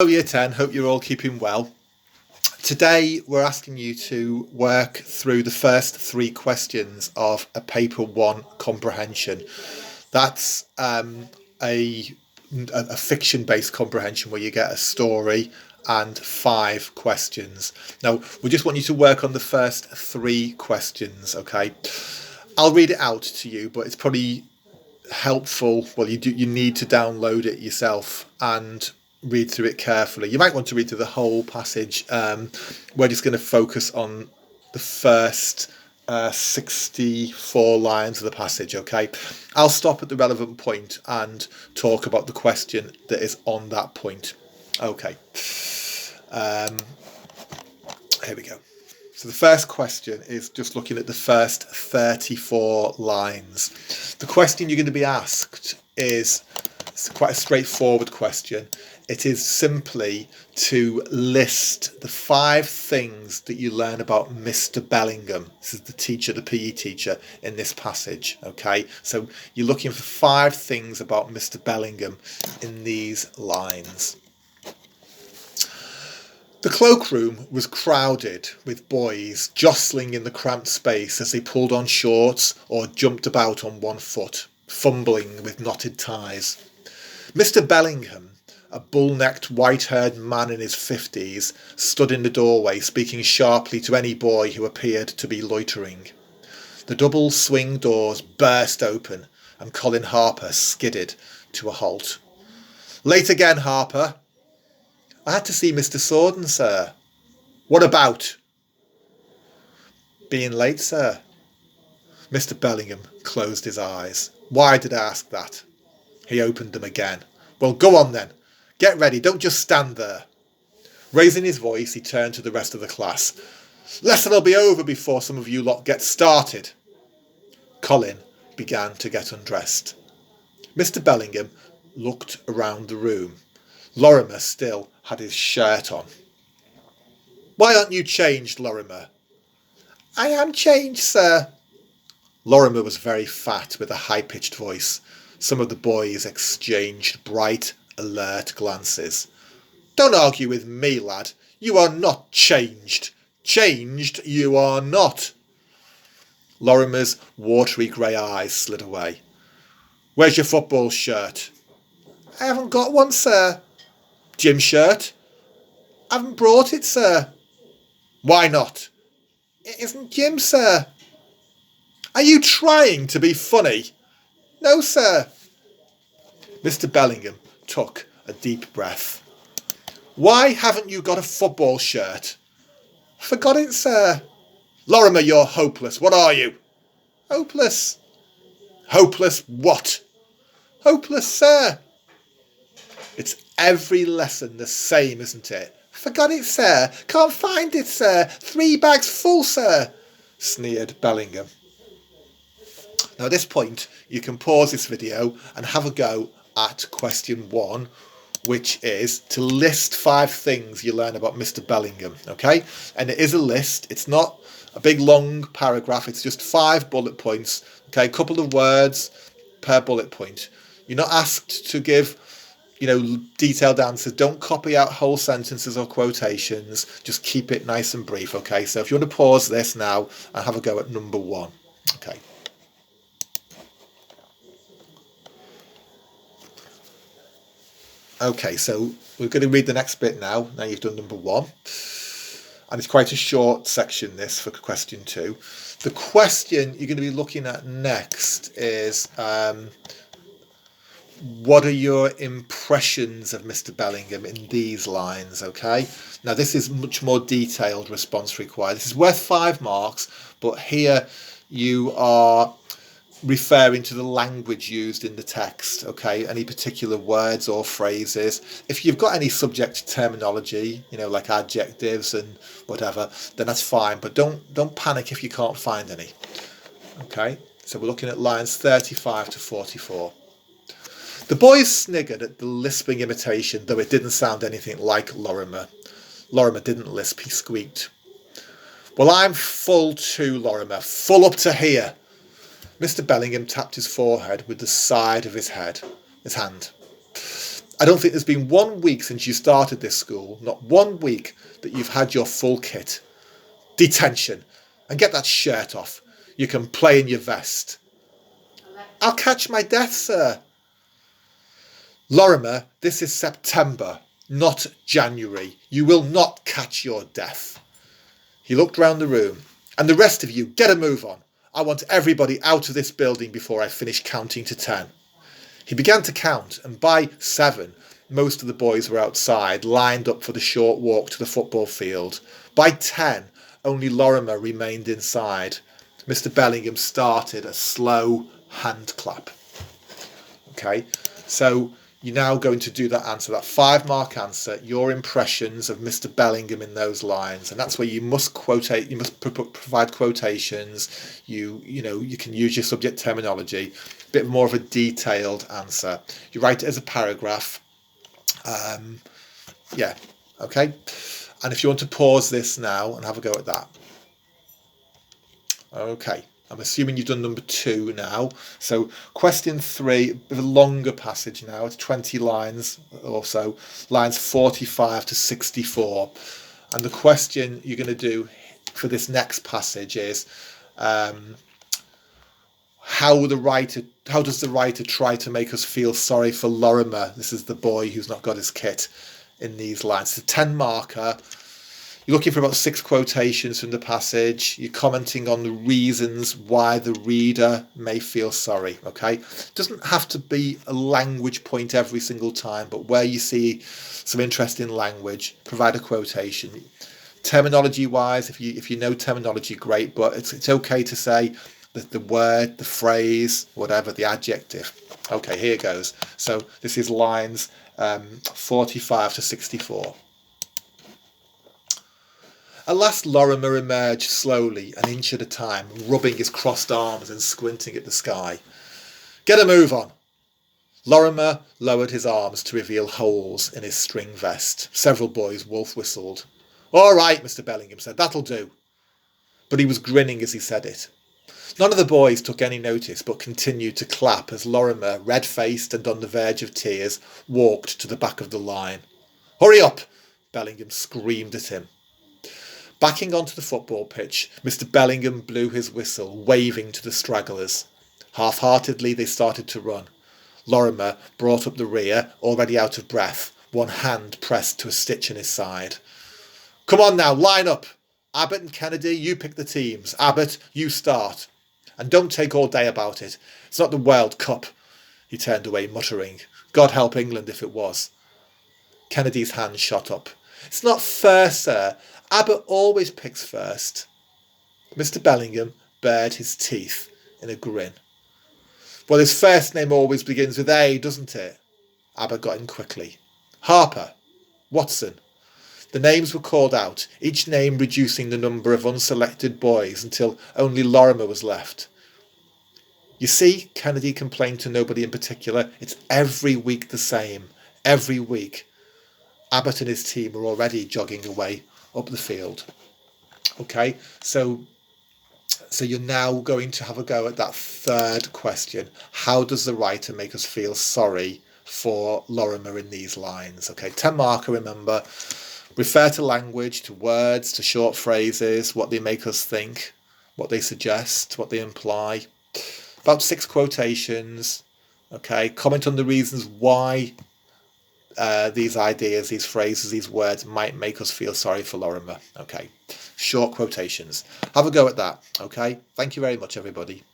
Hello Year 10, hope you're all keeping well. Today we're asking you to work through the first three questions of a paper 1 comprehension. That's a fiction-based comprehension where you get a story and 5 questions. Now we just want you to work on the first 3 questions, okay? I'll read it out to you, but it's probably helpful. Well, you need to download it yourself and read through it carefully. You might want to read through the whole passage. We're just going to focus on the first 64 lines of the passage, okay? I'll stop at the relevant point and talk about the question that is on that point. Okay. Here we go. So the first question is just looking at the first 34 lines. The question you're going to be asked is quite a straightforward question. It is simply to list the 5 things that you learn about Mr. Bellingham. This is the teacher, the PE teacher in this passage, okay? So you're looking for 5 things about Mr. Bellingham in these lines. The cloakroom was crowded with boys jostling in the cramped space as they pulled on shorts or jumped about on one foot, fumbling with knotted ties. Mr. Bellingham, a bull-necked, white-haired man in his 50s, stood in the doorway, speaking sharply to any boy who appeared to be loitering. The double swing doors burst open, and Colin Harper skidded to a halt. "Late again, Harper." "I had to see Mr. Sorden, sir." "What about?" "Being late, sir." Mr. Bellingham closed his eyes. "Why did I ask that?" He opened them again. "Well, go on then. Get ready, don't just stand there." Raising his voice, he turned to the rest of the class. "Lesson'll be over before some of you lot get started." Colin began to get undressed. Mr. Bellingham looked around the room. Lorimer still had his shirt on. "Why aren't you changed, Lorimer?" "I am changed, sir." Lorimer was very fat with a high-pitched voice. Some of the boys exchanged bright, alert glances. "Don't argue with me, lad. You are not changed. Changed you are not." Lorimer's watery grey eyes slid away. "Where's your football shirt?" "I haven't got one, sir." "Gym shirt?" "I haven't brought it, sir." "Why not?" "It isn't gym, sir." "Are you trying to be funny?" "No, sir." Mr. Bellingham took a deep breath. "Why haven't you got a football shirt?" "Forgot it, sir." "Lorimer, you're hopeless. What are you?" "Hopeless." "Hopeless what?" "Hopeless, sir." It's every lesson the same, isn't it? "Forgot it, sir. Can't find it, sir. 3 bags full, sir," sneered Bellingham. Now at this point, you can pause this video and have a go at question 1, which is to list 5 things you learn about Mr. Bellingham, okay? And it is a list. It's not a big long paragraph. It's just 5 bullet points, okay? A couple of words per bullet point. You're not asked to give detailed answers. Don't copy out whole sentences or quotations. Just keep it nice and brief, okay? So if you want to pause this now and have a go at number 1, okay? Okay, so we're going to read the next bit now. Now you've done number 1. And it's quite a short section, this, for question 2. The question you're going to be looking at next is what are your impressions of Mr. Bellingham in these lines, okay? Now this is much more detailed response required. This is worth 5 marks, but here you are referring to the language used in the text, okay? Any particular words or phrases. If you've got any subject terminology, like adjectives and whatever, then that's fine, but don't panic if you can't find any. Okay, so we're looking at lines 35 to 44. The boys sniggered at the lisping imitation, though it didn't sound anything like Lorimer. Lorimer didn't lisp, he squeaked. "Well, I'm full too, Lorimer, full up to here." Mr. Bellingham tapped his forehead with the side of his hand. I don't think there's been 1 week since you started this school, not 1 week, that you've had your full kit. Detention. And get that shirt off. You can play in your vest. I'll catch my death, sir. Lorimer, this is September, not January. You will not catch your death. He looked round the room. And the rest of you, get a move on. I want everybody out of this building before I finish counting to 10. He began to count, and by 7, most of the boys were outside, lined up for the short walk to the football field. By 10, only Lorimer remained inside. Mr. Bellingham started a slow hand clap. Okay, so you're now going to do that answer, that 5-mark answer, your impressions of Mr. Bellingham in those lines, and that's where you must quotate. You must provide quotations. You can use your subject terminology. A bit more of a detailed answer. You write it as a paragraph. Yeah, okay. And if you want to pause this now and have a go at that. Okay. I'm assuming you've done number 2 now. So question 3, a bit of a longer passage now. It's 20 lines or so, lines 45 to 64. And the question you're going to do for this next passage is, how does the writer try to make us feel sorry for Lorimer? This is the boy who's not got his kit in these lines. It's a 10-marker. You're looking for about 6 quotations from the passage. You're commenting on the reasons why the reader may feel sorry, okay? It doesn't have to be a language point every single time, but where you see some interesting language, provide a quotation. Terminology-wise, if you know terminology, great, but it's okay to say the word, the phrase, whatever, the adjective. Okay, here goes. So this is lines 45 to 64. At last Lorimer emerged slowly, an inch at a time, rubbing his crossed arms and squinting at the sky. Get a move on. Lorimer lowered his arms to reveal holes in his string vest. Several boys wolf whistled. All right, Mr. Bellingham said, that'll do. But he was grinning as he said it. None of the boys took any notice, but continued to clap as Lorimer, red-faced and on the verge of tears, walked to the back of the line. Hurry up! Bellingham screamed at him. Backing onto the football pitch, Mr. Bellingham blew his whistle, waving to the stragglers. Half-heartedly they started to run. Lorimer brought up the rear, already out of breath, one hand pressed to a stitch in his side. Come on now, line up! Abbott and Kennedy, you pick the teams. Abbott, you start. And don't take all day about it. It's not the World Cup. He turned away, muttering, God help England if it was. Kennedy's hand shot up. It's not fair, sir. Abbott always picks first. Mr. Bellingham bared his teeth in a grin. Well, his first name always begins with A, doesn't it? Abbott got in quickly. Harper. Watson. The names were called out, each name reducing the number of unselected boys until only Lorimer was left. You see, Kennedy complained to nobody in particular. It's every week the same. Every week. Abbott and his team were already jogging away up the field. Okay, so you're now going to have a go at that 3rd question. How does the writer make us feel sorry for Lorimer in these lines? Okay, 10-marker, remember. Refer to language, to words, to short phrases, what they make us think, what they suggest, what they imply. About 6 quotations. Okay, comment on the reasons why these ideas, these phrases, these words might make us feel sorry for Lorimer. Okay, short quotations. Have a go at that. Okay, thank you very much, everybody.